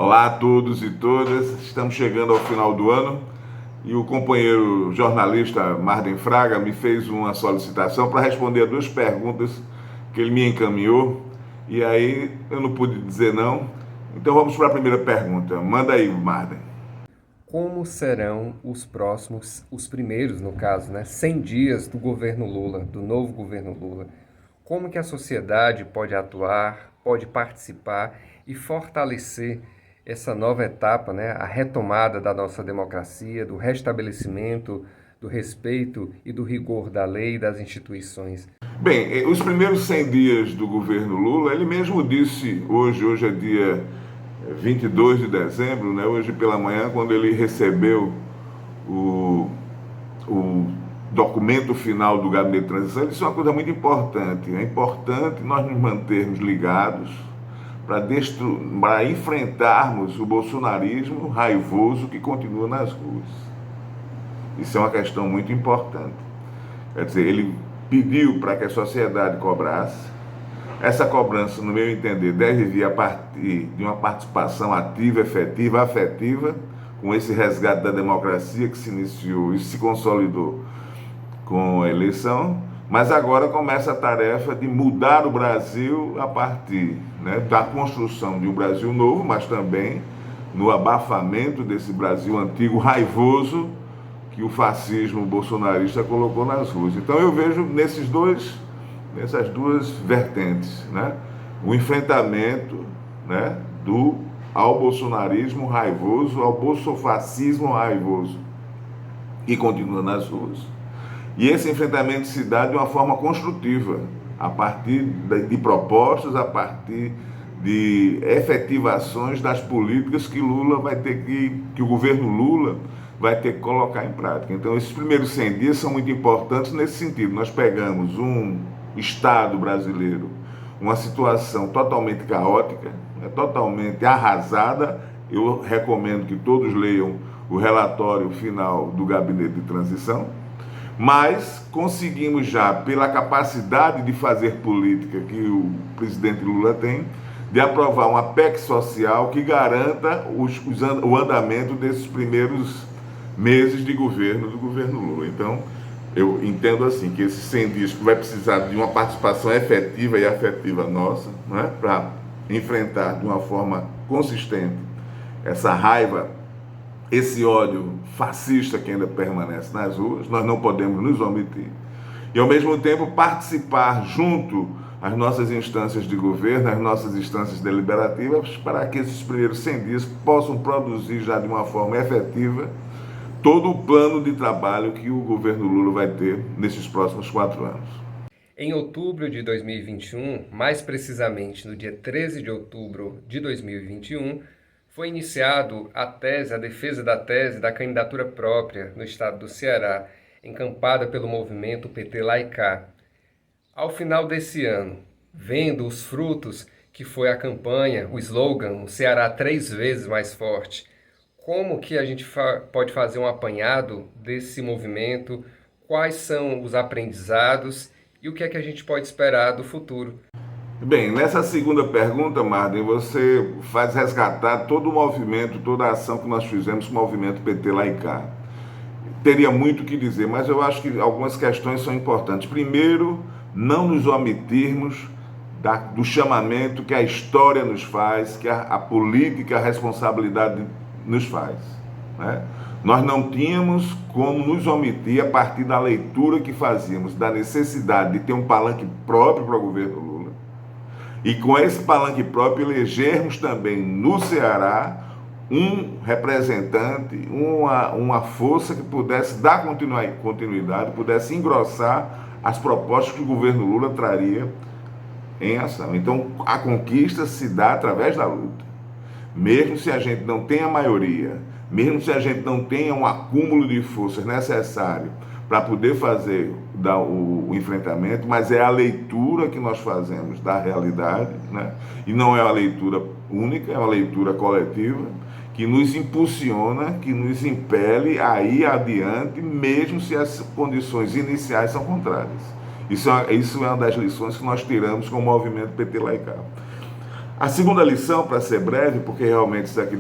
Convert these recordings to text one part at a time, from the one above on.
Olá a todos e todas, estamos chegando ao final do ano e o companheiro jornalista Marden Fraga me fez uma solicitação para responder a duas perguntas que ele me encaminhou e aí eu não pude dizer não. Então vamos para a primeira pergunta. Manda aí, Marden. Como serão os primeiros, no caso, 100 dias do governo Lula, do novo governo Lula? Como que a sociedade pode atuar, pode participar e fortalecer essa nova etapa, a retomada da nossa democracia, do restabelecimento, do respeito e do rigor da lei e das instituições? Bem, os primeiros 100 dias do governo Lula, ele mesmo disse hoje é dia 22 de dezembro, hoje pela manhã, quando ele recebeu o, o documento final do Gabinete de Transição, ele disse uma coisa muito importante. É importante nós nos mantermos ligados para enfrentarmos o bolsonarismo raivoso que continua nas ruas. Isso é uma questão muito importante. Quer dizer, ele pediu para que a sociedade cobrasse. Essa cobrança, no meu entender, deve vir a partir de uma participação ativa, efetiva, afetiva, com esse resgate da democracia que se iniciou e se consolidou com a eleição, mas agora começa a tarefa de mudar o Brasil a partir da construção de um Brasil novo, mas também no abafamento desse Brasil antigo raivoso que o fascismo bolsonarista colocou nas ruas. Então eu vejo nessas duas vertentes, o enfrentamento ao bolsonarismo raivoso, ao bolsofascismo raivoso que continua nas ruas. E esse enfrentamento se dá de uma forma construtiva, a partir de propostas, a partir de efetivações das políticas que o governo Lula vai ter que colocar em prática. Então, esses primeiros 100 dias são muito importantes nesse sentido. Nós pegamos um Estado brasileiro, uma situação totalmente caótica, totalmente arrasada. Eu recomendo que todos leiam o relatório final do Gabinete de Transição, mas conseguimos já, pela capacidade de fazer política que o presidente Lula tem, de aprovar uma PEC social que garanta o andamento desses primeiros meses de governo do governo Lula. Então, eu entendo assim, que esses 100 dias vai precisar de uma participação efetiva e afetiva nossa, para enfrentar de uma forma consistente essa raiva, esse ódio fascista que ainda permanece nas ruas. Nós não podemos nos omitir. E, ao mesmo tempo, participar junto às nossas instâncias de governo, às nossas instâncias deliberativas, para que esses primeiros 100 dias possam produzir já de uma forma efetiva todo o plano de trabalho que o governo Lula vai ter nesses próximos 4 anos. Em outubro de 2021, mais precisamente no dia 13 de outubro de 2021, foi iniciado a defesa da tese da candidatura própria no estado do Ceará, encampada pelo movimento PT-Laicá. Ao final desse ano, vendo os frutos que foi a campanha, o slogan, o Ceará 3 vezes mais forte, como que a gente pode fazer um apanhado desse movimento, quais são os aprendizados e o que é que a gente pode esperar do futuro? Bem, nessa segunda pergunta, Marden, você faz resgatar todo o movimento, toda a ação que nós fizemos com o movimento PT-Laicá. Teria muito o que dizer, mas eu acho que algumas questões são importantes. Primeiro, não nos omitirmos do chamamento que a história nos faz, que a política, a responsabilidade nos faz. Nós não tínhamos como nos omitir a partir da leitura que fazíamos, da necessidade de ter um palanque próprio para o governo Lula, e com esse palanque próprio elegermos também no Ceará um representante, uma força que pudesse dar continuidade, pudesse engrossar as propostas que o governo Lula traria em ação. Então, a conquista se dá através da luta. Mesmo se a gente não tenha maioria, mesmo se a gente não tenha um acúmulo de forças necessário para poder fazer o enfrentamento, mas é a leitura que nós fazemos da realidade, e não é uma leitura única, é uma leitura coletiva, que nos impulsiona, que nos impele a ir adiante, mesmo se as condições iniciais são contrárias. Isso é uma das lições que nós tiramos com o movimento PT Laicá. A segunda lição, para ser breve, porque realmente isso aqui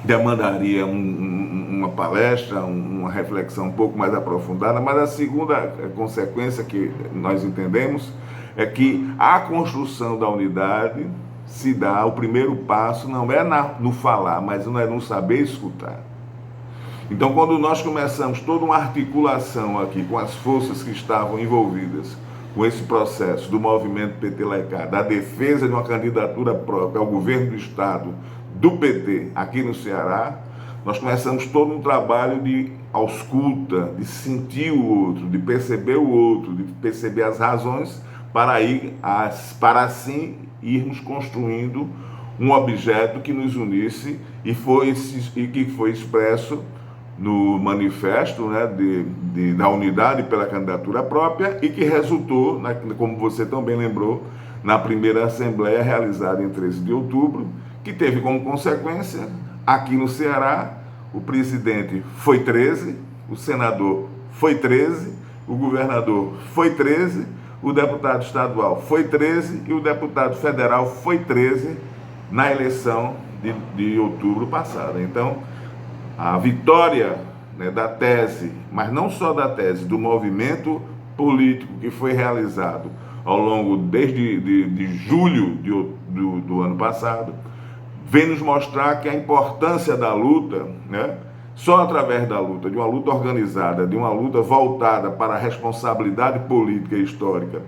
demandaria uma palestra, uma reflexão um pouco mais aprofundada, mas a segunda consequência que nós entendemos é que a construção da unidade se dá, o primeiro passo não é no falar, mas não é no saber escutar. Então, quando nós começamos toda uma articulação aqui com as forças que estavam envolvidas com esse processo do movimento PT-Laicar, da defesa de uma candidatura própria ao governo do Estado do PT aqui no Ceará, nós começamos todo um trabalho de ausculta, de sentir o outro, de perceber o outro, de perceber as razões para assim irmos construindo um objeto que nos unisse e que foi expresso no manifesto, né, da unidade pela candidatura própria e que resultou, como você também lembrou, na primeira assembleia realizada em 13 de outubro, que teve como consequência, aqui no Ceará, o presidente foi 13, o senador foi 13, o governador foi 13, o deputado estadual foi 13 e o deputado federal foi 13 na eleição de outubro passado. Então, a vitória, né, da tese, mas não só da tese, do movimento político que foi realizado ao longo desde julho do ano passado, vem nos mostrar que a importância da luta, né, só através da luta, de uma luta organizada, de uma luta voltada para a responsabilidade política e histórica,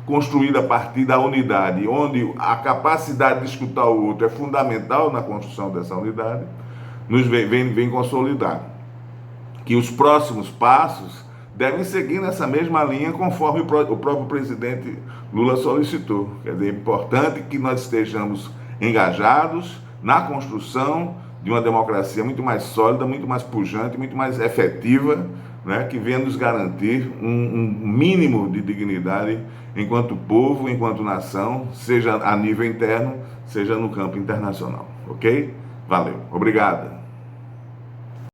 construída a partir da unidade, onde a capacidade de escutar o outro é fundamental na construção dessa unidade, nos vem consolidar. Que os próximos passos devem seguir nessa mesma linha, conforme o próprio presidente Lula solicitou. Quer dizer, é importante que nós estejamos engajados na construção de uma democracia muito mais sólida, muito mais pujante, muito mais efetiva, né, que venha nos garantir um mínimo de dignidade enquanto povo, enquanto nação, seja a nível interno, seja no campo internacional. Ok? Valeu. Obrigado.